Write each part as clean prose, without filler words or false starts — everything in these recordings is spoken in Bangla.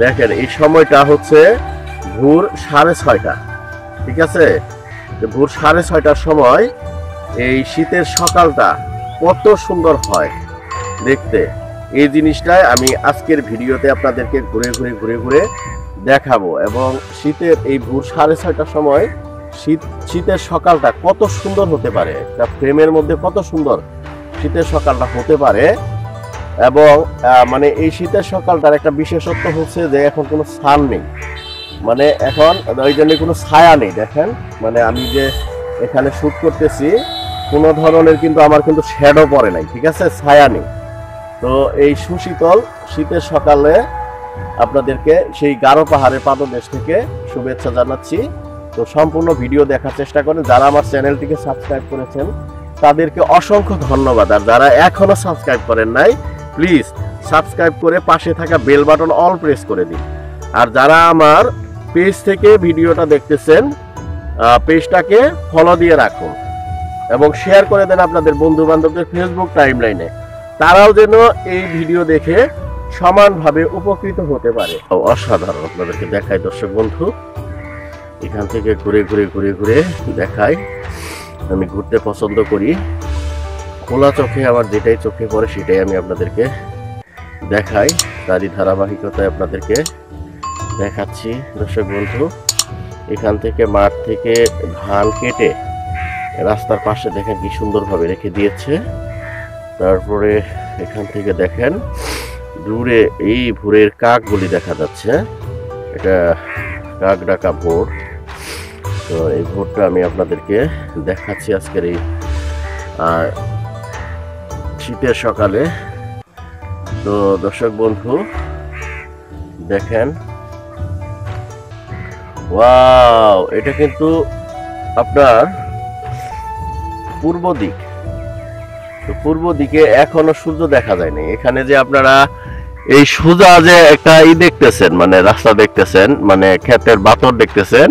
দেখেন এই সময়টা হচ্ছে ভোর 6:30, ঠিক আছে? ভোর 6:30টার সময় এই শীতের সকালটা কত সুন্দর হয় দেখতে। এই জিনিসটাই আমি আজকের ভিডিওতে আপনাদেরকে ঘুরে ঘুরে দেখাবো। এবং শীতের এই ভোর 6:30টার সময় শীতের সকালটা কত সুন্দর হতে পারে, একটা ফ্রেমের মধ্যে কত সুন্দর শীতের সকালটা হতে পারে। এবং মানে এই শীতের সকালটার একটা বিশেষত্ব হচ্ছে যে এখন কোনো ছান নেই, মানে এখন ওই জন্য কোনো ছায়া নেই। দেখেন মানে আমি যে এখানে শুট করতেছি কোনো ধরনের কিন্তু আমার কিন্তু শ্যাডো পড়ে নাই, ঠিক আছে, ছায়া নেই। তো এই সুশীতল শীতের সকালে আপনাদেরকে সেই গারো পাহাড়ের পাদদেশ থেকে শুভেচ্ছা জানাচ্ছি। তো সম্পূর্ণ ভিডিও দেখার চেষ্টা করেন। যারা আমার চ্যানেলটিকে সাবস্ক্রাইব করেছেন তাদেরকে অসংখ্য ধন্যবাদ। আর যারা এখনো সাবস্ক্রাইব করেন নাই প্লিজ সাবস্ক্রাইব করে পাশে থাকা বেল বাটন অল প্রেস করে দিন। আর যারা আমার পেজ থেকে ভিডিওটা দেখতেছেন পেজটাকে ফলো দিয়ে রাখুন এবং শেয়ার করে দেন আপনাদের বন্ধু বান্ধবদের ফেসবুক টাইমলাইনে, তারাও যেন এই ভিডিও দেখে সমানভাবে উপকৃত হতে পারে। অসাধারণ আপনাদেরকে দেখাই দর্শক বন্ধু, এখান থেকে ঘুরে দেখাই। আমি ঘুরতে পছন্দ করি, খোলা চোখে আমার যেটাই চোখে পড়ে সেটাই আমি আপনাদেরকে দেখাই। তারই ধারাবাহিকতায় আপনাদেরকে দেখাচ্ছি দর্শক বন্ধু। এখান থেকে মাঠ থেকে ধান কেটে রাস্তার পাশে দেখেন কি সুন্দরভাবে রেখে দিয়েছে। তারপরে এখান থেকে দেখেন দূরে এই ভোরের কাকগুলি দেখা যাচ্ছে, এটা কাক ডাকা ভোর। তো এই ভোরটা আমি আপনাদেরকে দেখাচ্ছি আজকের এই শীতের সকালে। তো দর্শক বন্ধু দেখেন, ওয়াও, এটা কিন্তু আপনার পূর্ব দিক। তো পূর্ব দিকে এখনো সূর্য দেখা যায়নি। এখানে যে আপনারা এই সোজা যে একটা দেখতেছেন, মানে রাস্তা দেখতেছেন, মানে ক্ষেতের বাতর দেখতেছেন,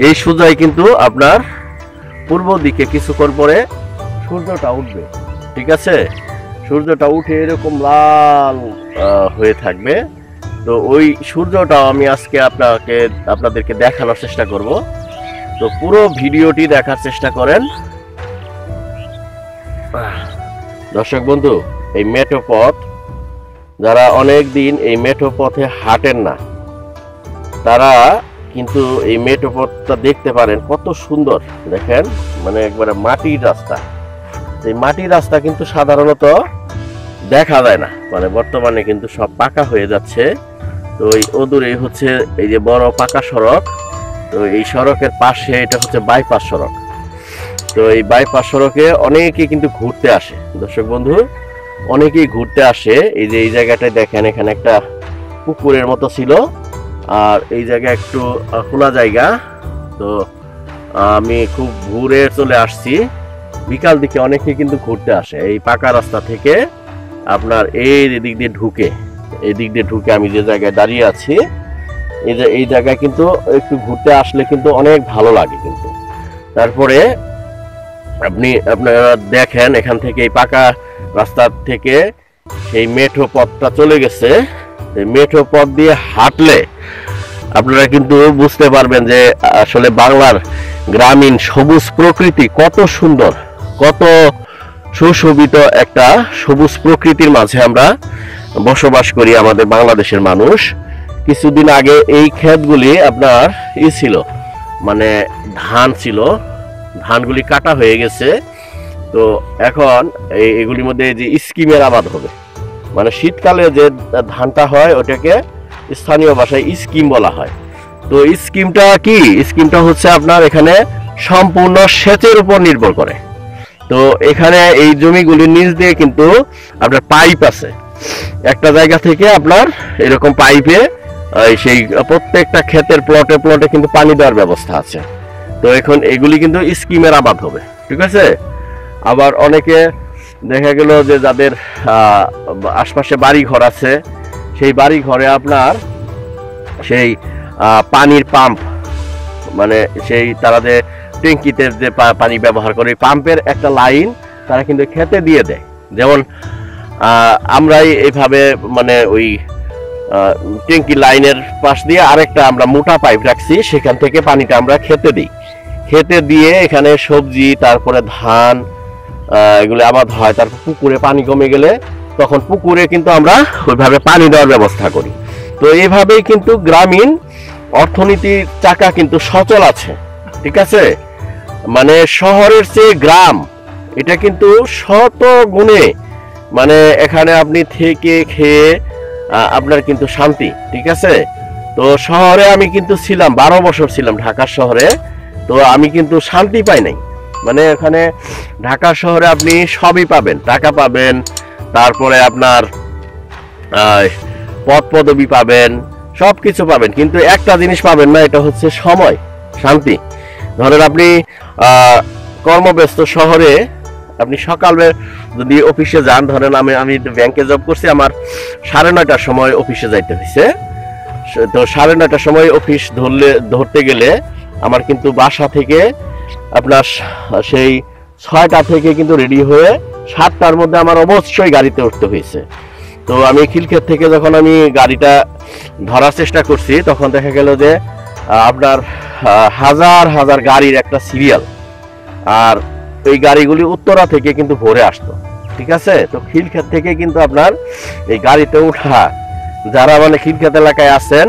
এই সোজাই কিন্তু আপনার পূর্ব দিকে কিছুক্ষণ পরে সূর্যটা উঠবে, ঠিক আছে? সূর্যটা উঠে এরকম লাল হয়ে থাকবে। তো ওই সূর্যটাও আমি আজকে আপনাদেরকে দেখানোর চেষ্টা করব। তো পুরো ভিডিওটি দেখার চেষ্টা করেন দর্শক বন্ধু। এই মেঠো পথ, যারা অনেক দিন এই মেঠো পথে হাঁটেন না তারা কিন্তু এই মেঠো পথটা দেখতে পারেন কত সুন্দর। দেখেন মানে একবারে মাটির রাস্তা। এই মাটির রাস্তা কিন্তু সাধারণত দেখা যায় না, মানে বর্তমানে কিন্তু সব পাকা হয়ে যাচ্ছে। তো এই অদূরেই হচ্ছে এই যে বড় পাকা সড়ক। তো এই সড়কের পাশে এটা হচ্ছে বাইপাস সড়ক। তো এই বাইপাস সড়কে অনেকেই কিন্তু ঘুরতে আসে দর্শক বন্ধু, অনেকেই ঘুরতে আসে। এই যে এই জায়গাটায় দেখেন এখানে একটা পুকুরের মতো ছিল, আর এই জায়গা একটু খোলা জায়গা। তো আমি খুব ঘুরে চলে আসছি। বিকাল দিকে অনেকেই কিন্তু ঘুরতে আসে এই পাকা রাস্তা থেকে আপনার এই দিক দিয়ে ঢুকে আমি যে জায়গায় দাঁড়িয়ে আছি এই জায়গায় কিন্তু একটু ঘুরতে আসলে কিন্তু অনেক ভালো লাগে কিন্তু। তারপরে আপনারা দেখেন এখান থেকে এই পাকা রাস্তা থেকে সেই মেঠো পথটা চলে গেছে। এই মেঠো পথ দিয়ে হাঁটলে আপনারা কিন্তু বুঝতে পারবেন যে আসলে বাংলার গ্রামীণ সবুজ প্রকৃতি কত সুন্দর, কত সুশোভিত একটা সবুজ প্রকৃতির মাঝে আমরা বসবাস করি আমাদের বাংলাদেশের মানুষ। কিছুদিন আগে এই ক্ষেতগুলি আপনার ছিল, মানে ধান ছিল, ধানগুলি কাটা হয়ে গেছে। তো এখন এগুলির মধ্যে যে স্কিমের আবাদ হবে, মানে শীতকালে যে ধানটা হয় ওটাকে স্থানীয় ভাষায় স্কিম বলা হয়। তো স্কিমটা কি? স্কিমটা হচ্ছে আপনার এখানে সম্পূর্ণ সেচের উপর নির্ভর করে। তো এখানে এই জমিগুলির নিচ দিয়ে কিন্তু আপনার পাইপ আছে, একটা জায়গা থেকে আপনার এরকম পাইপে সেই প্রত্যেকটা ক্ষেতের প্লটে কিন্তু পানি দেওয়ার ব্যবস্থা আছে। তো এখন এগুলি কিন্তু স্কিমের আবাদ হবে, ঠিক আছে? আবার অনেকে দেখা গেল যে যাদের আশপাশে বাড়ি ঘর আছে, সেই বাড়ি ঘরে আপনার সেই পানির পাম্প, মানে সেই তারা যে ট্যাঙ্কিতে যে পানি ব্যবহার করে পাম্পের একটা লাইন তারা কিন্তু খেতে দিয়ে দেয়। যেমন আমরাই এইভাবে মানে ওই ট্যাঙ্কি লাইনের পাশ দিয়ে আরেকটা আমরা মোটা পাইপ রাখছি, সেখান থেকে পানিটা আমরা খেতে দিই। খেতে দিয়ে এখানে সবজি, তারপরে ধান, এগুলো আবাদ হয়। তারপর পুকুরে পানি কমে গেলে তখন পুকুরে কিন্তু আমরা ওইভাবে পানি দেওয়ার ব্যবস্থা করি। তো এইভাবেই কিন্তু গ্রামীণ অর্থনীতির চাকা কিন্তু সচল আছে, ঠিক আছে। মানে শহরের চেয়ে গ্রাম এটা কিন্তু শত গুণে, মানে এখানে আপনি থেকে খেয়ে আপনার কিন্তু শান্তি, ঠিক আছে। তো শহরে আমি কিন্তু ছিলাম 12 বছর ছিলাম ঢাকার শহরে, তো আমি কিন্তু শান্তি পাই নাই। মানে এখানে ঢাকা শহরে আপনি সবই পাবেন, টাকা পাবেন, তারপরে আপনার পদ পদবি পাবেন, সব কিছু পাবেন, কিন্তু একটা জিনিস পাবেন না, এটা হচ্ছে সময়, শান্তি। ধরেন আপনি কর্মব্যস্ত শহরে আপনি সকালে যদি অফিসে যান, ধরেন আমি ব্যাংকে জব করছি, আমার 9:30টার সময় অফিসে যাইতে হয়েছে। তো 9:30টার সময় অফিস ধরতে গেলে আমার কিন্তু বাসা থেকে আপনার সেই 6টা থেকে কিন্তু রেডি হয়ে 7টার মধ্যে আমার অবশ্যই গাড়িতে উঠতে হয়েছে। তো আমি খিলক্ষেত থেকে যখন আমি গাড়িটা ধরার চেষ্টা করছি, তখন দেখা গেল যে আপনার হাজার হাজার গাড়ির একটা সিরিয়াল, আর এই গাড়িগুলি উত্তরা থেকে কিন্তু ভরে আসতো, ঠিক আছে। তো খিলক্ষেত থেকে কিন্তু আপনার এই গাড়িতে উঠা, যারা মানে খিলক্ষেত এলাকায় আছেন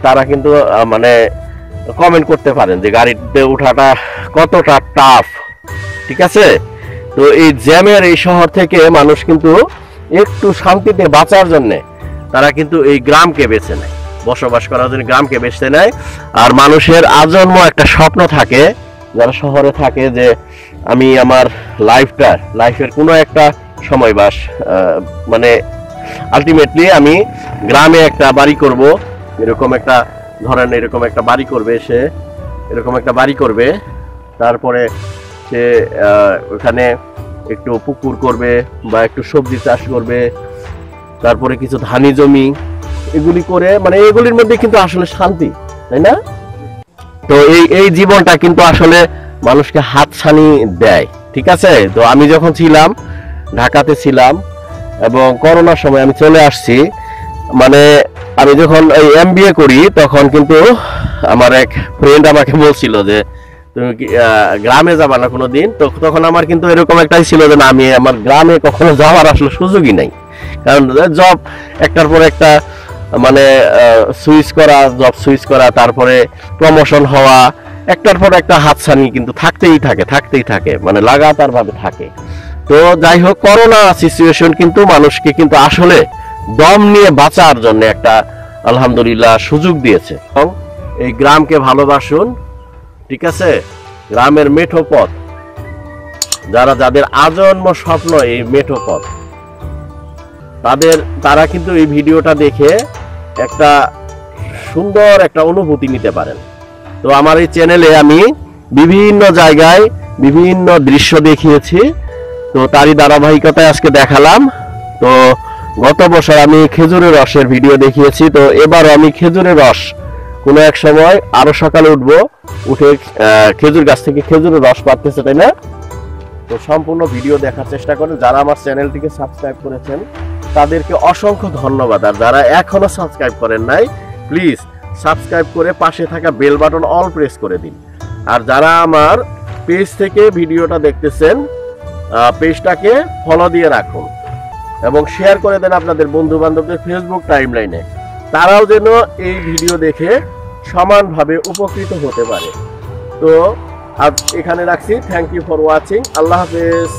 তারা কিন্তু মানে কমেন্ট করতে পারেন যে গাড়িতে উঠাটা কতটা টাফ, ঠিক আছে। তো এই জ্যামের এই শহর থেকে মানুষ কিন্তু একটু শান্তিতে বাঁচার জন্য তারা কিন্তু এই গ্রামকে বেছে নেয়, বসবাস করার জন্য গ্রামকে বেছে নেয়। আর মানুষের আজন্ম একটা স্বপ্ন থাকে যারা শহরে থাকে, যে আমি আমার লাইফের কোনো একটা সময় মানে আলটিমেটলি আমি গ্রামে একটা বাড়ি করব, এরকম একটা ধরেন এরকম একটা বাড়ি করবে, সে এরকম একটা বাড়ি করবে, তারপরে সে ওখানে একটু পুকুর করবে বা একটু সবজি চাষ করবে, তারপরে কিছু ধানি জমি, এগুলি করে, মানে এগুলির মধ্যে কিন্তু আসলে শান্তি, তাই না? তো এই জীবনটা কিন্তু আসলে মানুষকে হাতছানি দেয়, ঠিক আছে। তো আমি যখন ছিলাম ঢাকাতে ছিলাম এবং করোনার সময় আমি চলে আসছি, মানে আমি যখন এই MBA করি তখন কিন্তু আমার এক ফ্রেন্ড আমাকে বলছিল যে তুমি কি গ্রামে যাবা না কোনো দিন। তো তখন আমার কিন্তু এরকম একটাই ছিল যে না, আমি আমার গ্রামে কখনো যাওয়ার আসলে সুযোগই নাই, কারণ জব একটার পর একটা, মানে জব সুইচ করা, তারপরে প্রমোশন হওয়া, একটার পর একটা হাতছানি কিন্তু থাকতেই থাকে, মানে লাগাতার ভাবে থাকে। তো যাই হোক, করোনা সিচুয়েশন কিন্তু মানুষকে কিন্তু আসলে দম নিয়ে বাঁচার জন্য একটা আলহামদুলিল্লাহ সুযোগ দিয়েছে। এবং এই গ্রামকে ভালোবাসুন, ঠিক আছে। গ্রামের মেঠো পথ, যাদের আজন্ম স্বপ্ন এই মেঠো পথ, তারা কিন্তু এই ভিডিওটা দেখে একটা সুন্দর একটা অনুভূতি নিতে পারেন। তো আমার এই চ্যানেলে আমি বিভিন্ন জায়গায় বিভিন্ন দৃশ্য দেখিয়েছি, তো তারই ধারাবাহিকতায় আজকে দেখালাম। তো গত বছর আমি খেজুরের রসের ভিডিও দেখিয়েছি, তো এবারও আমি খেজুরের রস কোনো এক সময় আরো সকালে উঠে খেজুর গাছ থেকে খেজুরের রস পাচ্ছে, তাই না? তো সম্পূর্ণ ভিডিও দেখার চেষ্টা করেন। যারা আমার চ্যানেলটিকে সাবস্ক্রাইব করেছেন তাদেরকে অসংখ্য ধন্যবাদ, আর যারা এখনো সাবস্ক্রাইব করেন নাই প্লিজ সাবস্ক্রাইব করে পাশে থাকা বেল বাটন অল প্রেস করে দিন। আর যারা আমার পেজ থেকে ভিডিওটা দেখতেছেন পেজটাকে ফলো দিয়ে রাখুন এবং শেয়ার করে দেন আপনাদের বন্ধু বান্ধবদের ফেসবুক টাইমলাইনে, তারাও যেন এই ভিডিও দেখে সমানভাবে উপকৃত হতে পারে। তো আজ এখানে রাখছি। Thank you for watching. আল্লাহ হাফেজ।